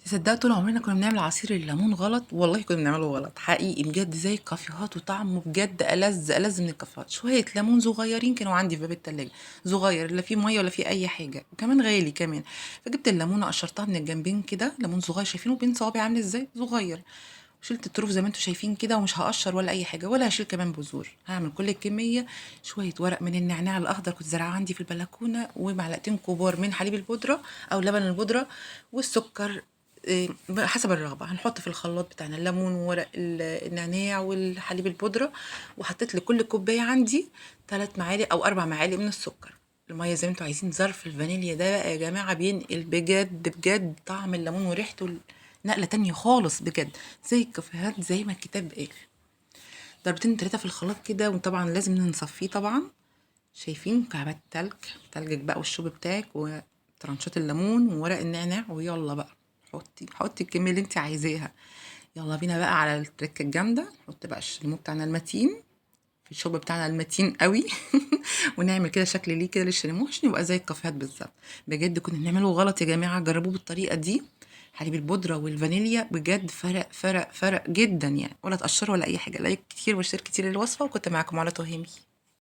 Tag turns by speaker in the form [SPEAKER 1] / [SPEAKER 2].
[SPEAKER 1] تصدقوا طول عمرنا كنا بنعمل عصير الليمون غلط، والله كنا بنعمله غلط حقيقي بجد زي الكافيهات، وطعمه بجد ألذ ألذ من الكافيهات. شوية ليمون صغيرين كانوا عندي في باب التلاجة، صغير لا فيه مية ولا فيه أي حاجة، وكمان غالي كمان. فجبت الليمونة قشرتها من الجنبين كده، ليمون صغير شايفينه بين صوابعي عامل ازاي صغير. شلت الطروف زي ما انتوا شايفين كده، ومش هقشر ولا اي حاجه، ولا هشيل كمان بذور. هعمل كل الكميه. شويه ورق من النعناع الاخضر كنت زرعاه عندي في البلكونه، ومعلقتين كبار من حليب البودره او لبن البودره، والسكر. حسب الرغبه هنحط في الخلاط بتاعنا الليمون وورق النعناع والحليب البودره. وحطيت لكل كوبايه عندي 3 معالق او 4 معالق من السكر. الميه زي ما انتوا عايزين. ظرف الفانيليا ده بقى يا جماعه بينقل بجد بجد طعم الليمون وريحته نقله تانية خالص بجد، زي الكافيهات زي ما الكتاب قال. ضربتين تلاتة في الخلاط كده، وطبعا لازم نصفيه طبعا. شايفين مكعبات تلجك بقى والشوب بتاعك وترنشات الليمون وورق النعناع، ويلا بقى حطي الكميه اللي انت عايزاها. يلا بينا بقى على التركه الجامده. نحط بقى الشريمو بتاعنا المتين في الشوب بتاعنا المتين قوي. ونعمل كده شكل ليه كده للشريمو عشان يبقى زي الكافيهات بالظبط. بجد كنا بنعمله غلط يا جماعه، جربوه بالطريقه دي. حليب البودره والفانيليا بجد فرق فرق فرق جدا يعني، ولا تقشروا ولا اي حاجه. لايك كتير واشترك كتير للوصفه، وكنت معاكم على تهامي.